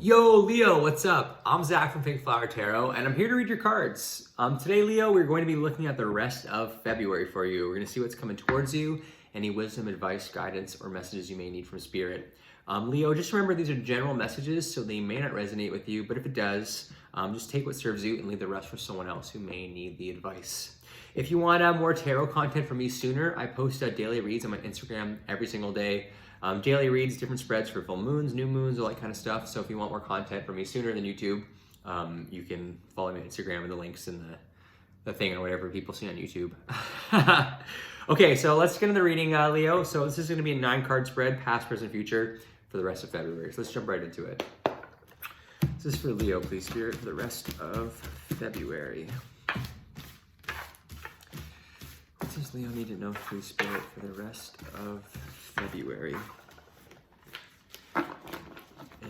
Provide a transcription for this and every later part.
Yo, Leo, what's up? I'm Zach from Pink Flower Tarot, and I'm here to read your cards. Today, Leo, we're going to be looking at the rest of February for you. We're going to see what's coming towards you, any wisdom, advice, guidance, or messages you may need from Spirit. Leo, just remember these are general messages, so they may not resonate with you, but if it does, just take what serves you and leave the rest for someone else who may need the advice. If you want more tarot content from me sooner, I post daily reads on my Instagram every single day. Daily reads, different spreads for full moons, new moons, all that kind of stuff. So if you want more content from me sooner than YouTube, you can follow me on Instagram and the links in the thing or whatever people see on YouTube. Okay, so let's get into the reading, Leo. So this is going to be a 9-card spread, past, present, future, for the rest of February. So let's jump right into it. This is for Leo, please, Spirit, for the rest of February. What does Leo need to know, please, Spirit, for the rest of February?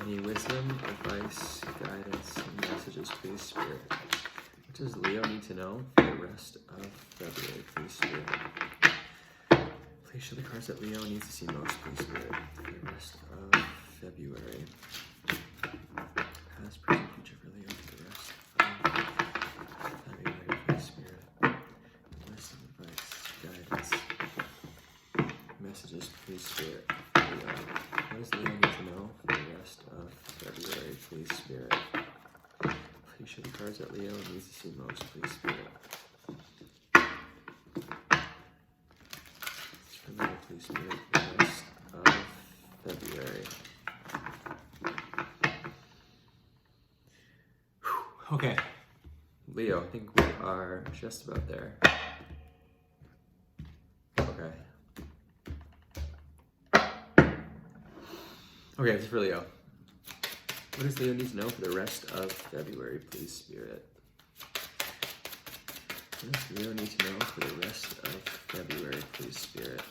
Any wisdom, advice, guidance, and messages, please, Spirit? What does Leo need to know for the rest of February, please, Spirit? Please show the cards that Leo needs to see most, please, Spirit, for the rest of February. Past, present, future for Leo for the rest of February, please, Spirit. Wisdom, advice, guidance, messages, please, Spirit. Leo. What does Leo need to know for the rest of February, please, Spirit? Please show the cards that Leo needs to see most, please, Spirit. It's for Leo, please, Spirit, for the rest of February. Whew. Okay, Leo, I think we are just about there. Okay. Okay, this is for Leo. What does Leo need to know for the rest of February, please, Spirit? What does Leo need to know for the rest of February, please, Spirit?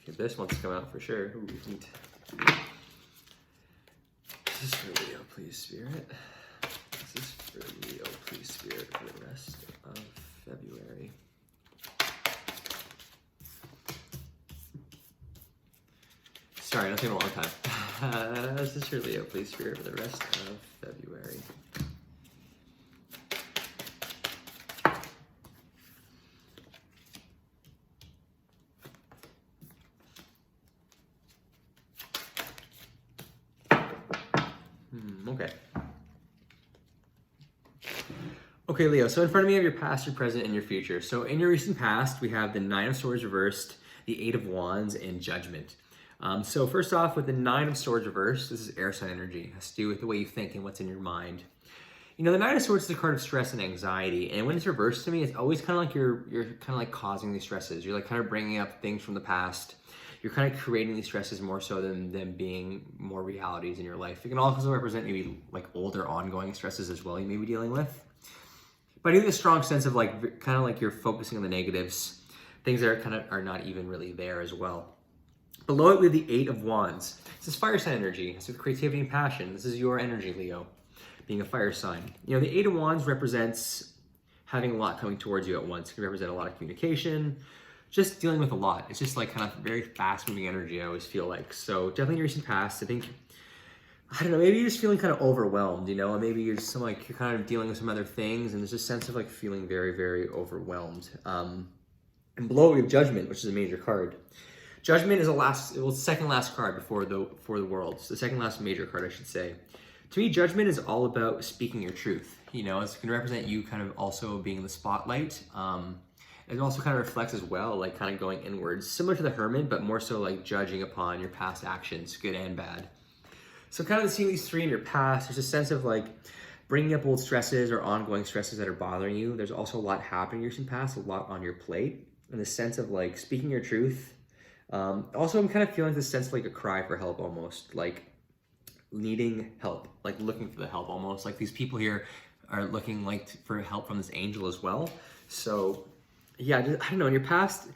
Okay, this one's come out for sure. Ooh, neat. This is for Leo, please, Spirit. This is for Leo, please, Spirit, for the rest of February. Sorry, it'll take a long time. This is for Leo, please, Spirit, for the rest of February. Okay. Okay, Leo, so in front of me I have your past, your present, and your future. So in your recent past, we have the 9 of Swords reversed, the 8 of Wands, and Judgment. So first off, with the 9 of Swords reversed, this is air sign energy. It has to do with the way you think and what's in your mind. You know, the 9 of Swords is a card of stress and anxiety, and when it's reversed to me, it's always kind of like you're kind of like causing these stresses. You're like kind of bringing up things from the past. You're kind of creating these stresses more so than them being more realities in your life. It can also represent maybe like older ongoing stresses as well you may be dealing with. But I get a strong sense of like kind of like you're focusing on the negatives, things that are kind of are not even really there as well. Below it, we have the 8 of Wands. This is fire sign energy. It's with creativity and passion. This is your energy, Leo, being a fire sign. You know, the 8 of Wands represents having a lot coming towards you at once. It can represent a lot of communication, just dealing with a lot. It's just like kind of very fast-moving energy, I always feel like. So definitely in your recent past, I think, I don't know, maybe you're just feeling kind of overwhelmed, you know, and maybe you're just like, you're kind of dealing with some other things, and there's a sense of like feeling very, very overwhelmed. And below we have Judgment, which is a major card. Judgment is the second last card before the Worlds. The second last major card, I should say. To me, Judgment is all about speaking your truth. You know, it's going to represent you kind of also being in the spotlight. It also kind of reflects as well, like kind of going inwards, similar to the Hermit, but more so like judging upon your past actions, good and bad. So kind of seeing these 3 in your past, there's a sense of like bringing up old stresses or ongoing stresses that are bothering you. There's also a lot happening in your recent past, a lot on your plate, in the sense of like speaking your truth. Also, I'm kind of feeling this sense of like a cry for help almost, like needing help, like looking for the help almost. Like these people here are looking like for help from this angel as well. So yeah, I don't know, in your past,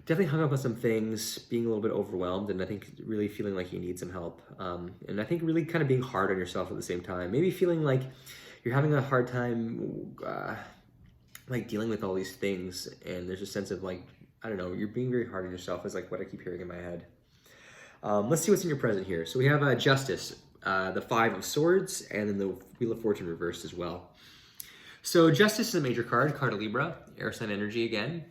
definitely hung up on some things, being a little bit overwhelmed, and I think really feeling like you need some help. And I think really kind of being hard on yourself at the same time. Maybe feeling like you're having a hard time like dealing with all these things, and there's a sense of like, I don't know, you're being very hard on yourself is like what I keep hearing in my head. Let's see what's in your present here. So we have Justice, the Five of Swords, and then the Wheel of Fortune reversed as well. So Justice is a major card of Libra, air sign energy again.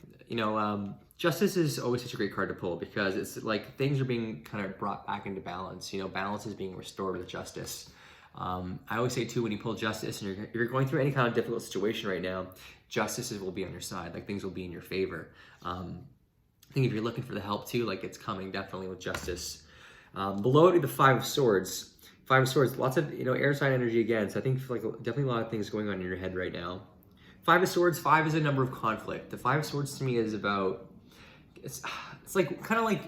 Justice is always such a great card to pull because it's like things are being kind of brought back into balance. Balance is being restored with Justice. I always say too, when you pull Justice and you're going through any kind of difficult situation right now, Justice will be on your side. Like things will be in your favor. I think if you're looking for the help too, like it's coming definitely with Justice. Below it, the Five of Swords. Five of Swords, lots of air sign energy again. So I think like definitely a lot of things going on in your head right now. Five of Swords, 5 is a number of conflict. The Five of Swords to me is about it's like kind of like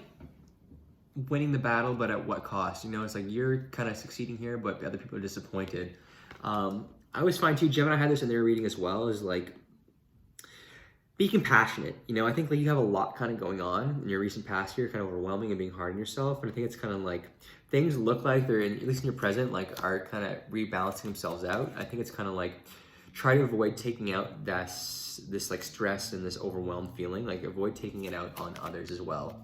winning the battle, but at what cost? It's like you're kind of succeeding here, but other people are disappointed. I always find too, Gemini had this in their reading as well, is like be compassionate. I think like you have a lot kind of going on in your recent past here, kind of overwhelming and being hard on yourself. And I think it's kind of like things look like they're at least in your present, like are kind of rebalancing themselves out. I think it's kind of like try to avoid taking out this like stress and this overwhelmed feeling, like avoid taking it out on others as well.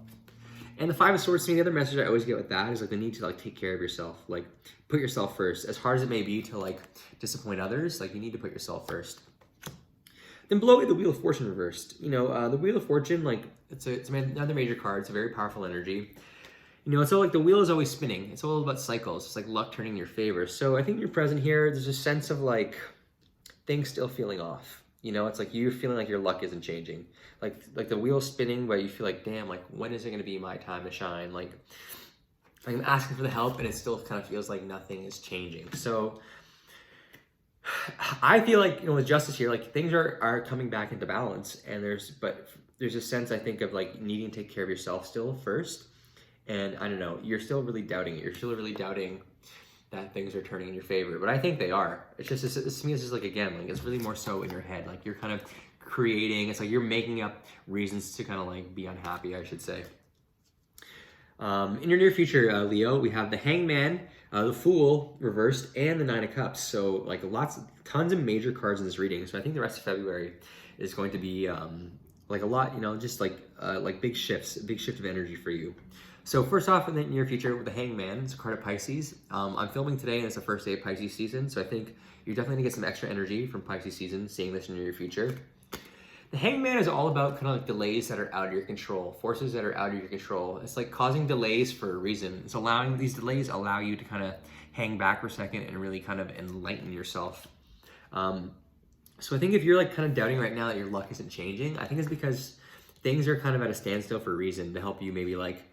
And the Five of Swords to me, the other message I always get with that is like the need to like take care of yourself, like put yourself first. As hard as it may be to like disappoint others, like you need to put yourself first. Then below it, the Wheel of Fortune reversed. The Wheel of Fortune, like it's another major card. It's a very powerful energy. It's all like the wheel is always spinning. It's all about cycles. It's like luck turning in your favor. So I think you're present here. There's a sense of like things still feeling off. It's like you're feeling like your luck isn't changing. Like the wheel's spinning, but you feel like, damn, like when is it going to be my time to shine? Like I'm asking for the help and it still kind of feels like nothing is changing. So I feel like, with Justice here, like things are coming back into balance, and there's a sense I think of like needing to take care of yourself still first. And I don't know, you're still really doubting it. You're still really doubting that things are turning in your favor, but I think they are. It's just, to me, it's just like, again, like it's really more so in your head. Like you're kind of creating, it's like you're making up reasons to kind of like be unhappy, I should say. In your near future, Leo, we have the Hangman, the Fool reversed, and the Nine of Cups. So like tons of major cards in this reading. So I think the rest of February is going to be like a lot, just like big shifts, a big shift of energy for you. So first off, in the near future with the Hangman, it's a card of Pisces. I'm filming today and it's the first day of Pisces season. So I think you're definitely gonna get some extra energy from Pisces season, seeing this in your future. The Hangman is all about kind of like delays that are out of your control, forces that are out of your control. It's like causing delays for a reason. It's allowing, these delays allow you to kind of hang back for a second and really kind of enlighten yourself. So I think if you're like kind of doubting right now that your luck isn't changing, I think it's because things are kind of at a standstill for a reason, to help you maybe like,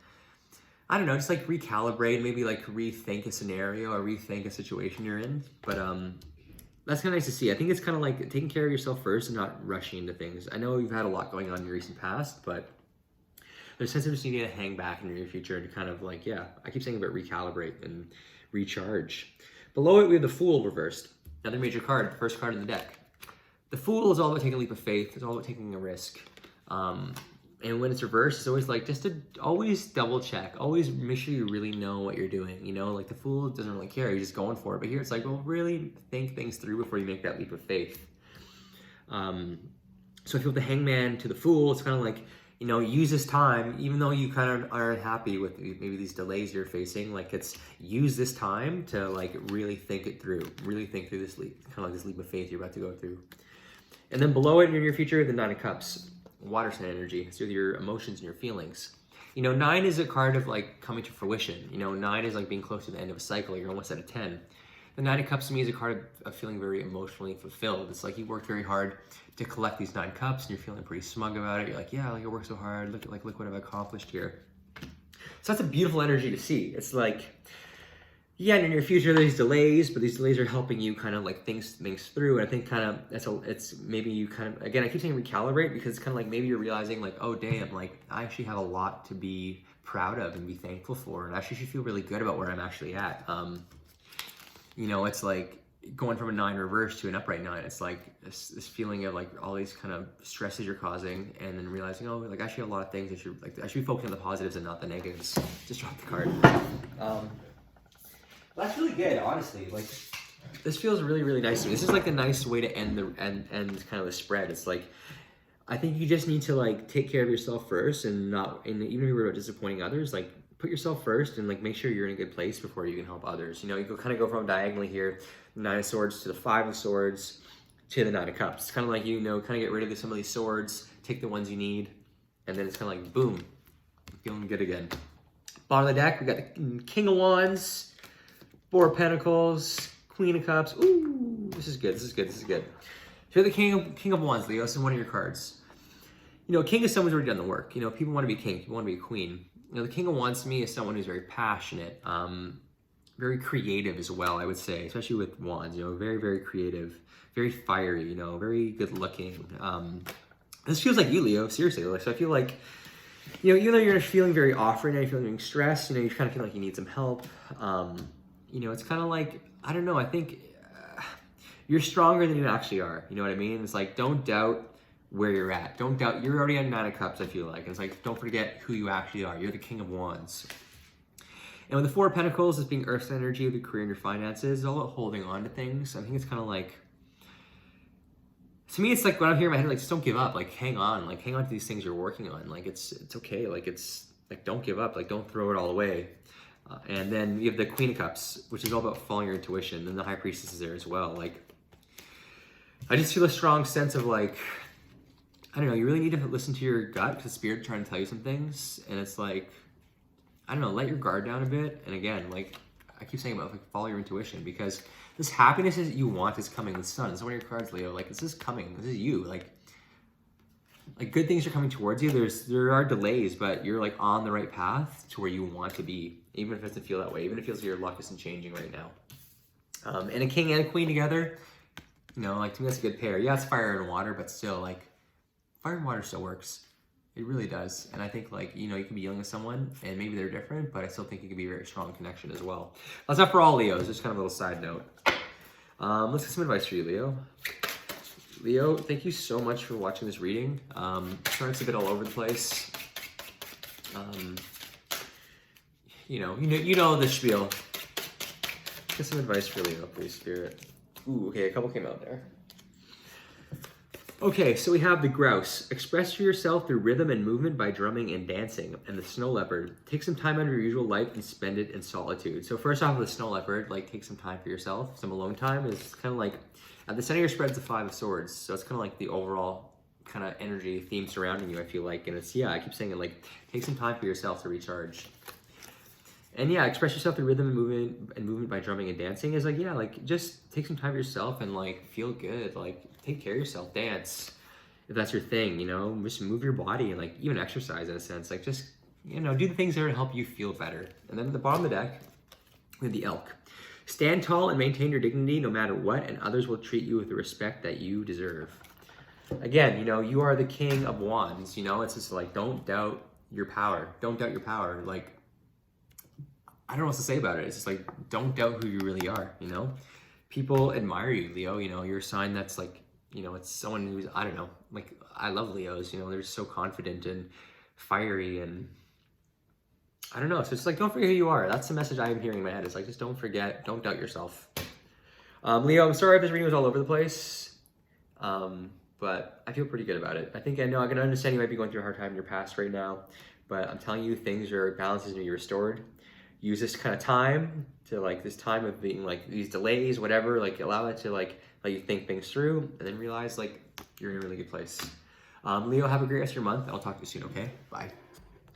I don't know, just like recalibrate, maybe like rethink a scenario or rethink a situation you're in. But that's kind of nice to see. I think it's kind of like taking care of yourself first and not rushing into things. I know you've had a lot going on in your recent past, but there's a sense of just needing to hang back in your future and kind of like, yeah, I keep saying about recalibrate and recharge. Below it, we have the Fool reversed. Another major card, the first card in the deck. The Fool is all about taking a leap of faith. It's all about taking a risk. And when it's reversed, it's always like, just to always double check, always make sure you really know what you're doing. Like the Fool doesn't really care, you're just going for it. But here it's like, well, really think things through before you make that leap of faith. So if you have the Hangman to the Fool, it's kind of like, use this time, even though you kind of are unhappy with maybe these delays you're facing, like use this time to like really think it through, really think through this leap, kind of like this leap of faith you're about to go through. And then below it in your near future, the Nine of Cups. Water sign energy. It's with your emotions and your feelings. 9 is a card of like coming to fruition. 9 is like being close to the end of a cycle. You're almost at a 10. The Nine of Cups to me is a card of feeling very emotionally fulfilled. It's like you worked very hard to collect these 9 cups and you're feeling pretty smug about it. You're like, yeah, like I worked so hard. Look what I've accomplished here. So that's a beautiful energy to see. It's like, yeah, in your near future, there's delays, but these delays are helping you kind of like think things through. And I think kind of it's maybe you kind of, again, I keep saying recalibrate because it's kind of like maybe you're realizing like, oh damn, like I actually have a lot to be proud of and be thankful for, and I actually should feel really good about where I'm actually at. It's like going from a 9 reverse to an upright 9. It's like this feeling of like all these kind of stresses you're causing, and then realizing, oh, like I actually have a lot of things that should like I should be focusing on the positives and not the negatives. Just drop the card. That's really good, honestly. Like, this feels really, really nice to me. This is like a nice way to end kind of the spread. It's like, I think you just need to like take care of yourself first, and even if you're disappointing others, like put yourself first and like make sure you're in a good place before you can help others. You know, you go kind of go from diagonally here, the 9 of Swords to the 5 of Swords to the 9 of Cups. It's kind of like, you know, kind of get rid of some of these swords, take the ones you need, and then it's kind of like, boom, feeling good again. Bottom of the deck, we got the King of Wands, 4 of Pentacles, Queen of Cups. Ooh, this is good, this is good, this is good. So you're the King of Wands, Leo, so one of your cards. You know, King is someone who's already done the work. You know, people want to be king, people want to be a queen. You know, the King of Wands to me is someone who's very passionate, very creative as well, I would say, especially with wands, you know, very, very creative, very fiery, you know, very good looking. This feels like you, Leo, seriously. Like, so I feel like, you know, even though you're feeling very off right now, you're feeling stressed, you know, you kind of feel like you need some help. You know, it's kind of like, I don't know, I think you're stronger than you actually are. You know what I mean? It's like, don't doubt where you're at. Don't doubt, you're already on 9 of Cups, I feel like. And it's like, don't forget who you actually are. You're the King of Wands. And with the 4 of Pentacles, this being Earth's energy of your career and your finances, it's all about holding on to things. I think it's kind of like, to me, it's like when I'm here in my head, like, just don't give up. Like, hang on to these things you're working on. Like, it's okay. Like, it's like, don't give up. Like, don't throw it all away. And then you have the Queen of Cups, which is all about following your intuition. And the High Priestess is there as well. Like, I just feel a strong sense of like, I don't know, you really need to listen to your gut because Spirit's trying to tell you some things. And it's like, I don't know, let your guard down a bit. And again, like I keep saying about, like, follow your intuition, because this happiness that you want is coming. The Sun, this is one of your cards, Leo. Like, this is coming. This is you. Like good things are coming towards you. There are delays, but you're like on the right path to where you want to be, even if it doesn't feel that way, even if it feels like your luck isn't changing right now. And a king and a queen together, you know, like, to me, that's a good pair. Yeah, it's fire and water, but still, like, fire and water still works. It really does. And I think, like, you know, you can be dealing with someone and maybe they're different, but I still think it could be a very strong connection as well. That's not for all Leos, just kind of a little side note. Let's get some advice for you, Leo. Leo, thank you so much for watching this reading. Sorry it's a bit all over the place. You know the spiel. Get some advice for Leo, please, Spirit. Ooh, okay, a couple came out there. Okay, so we have the Grouse. Express yourself through rhythm and movement by drumming and dancing. And the Snow Leopard. Take some time out of your usual life and spend it in solitude. So first off, with the Snow Leopard, like, take some time for yourself. Some alone time is kind of like, at the center of your spread is the 5 of Swords. So it's kind of like the overall kind of energy theme surrounding you, I feel like. And it's, yeah, I keep saying it, like, take some time for yourself to recharge. And yeah, express yourself through rhythm and movement by drumming and dancing is like, yeah, like, just take some time for yourself and, like, feel good. Like, take care of yourself, dance, if that's your thing, you know, just move your body and, like, even exercise in a sense. Like, just, you know, do the things that are to help you feel better. And then at the bottom of the deck, we have the Elk. Stand tall and maintain your dignity no matter what, and others will treat you with the respect that you deserve. Again, you know, you are the King of Wands, you know, it's just like, don't doubt your power. Don't doubt your power. Like, I don't know what to say about it. It's just like, don't doubt who you really are, you know? People admire you, Leo. You know, you're a sign that's like, you know, it's someone who's, I don't know, like, I love Leos, you know, they're so confident and fiery and I don't know. So it's like, don't forget who you are. That's the message I am hearing in my head. It's like, just don't forget, don't doubt yourself. Leo, I'm sorry if this reading was all over the place, but I feel pretty good about it. I think I can understand you might be going through a hard time in your past right now, but I'm telling you, things are, balance is going to be restored. Use this kind of time to, like, this time of being, like, these delays, whatever, like, allow it to, like, let you think things through and then realize, like, you're in a really good place. Leo, have a great rest of your month. I'll talk to you soon, okay? Bye.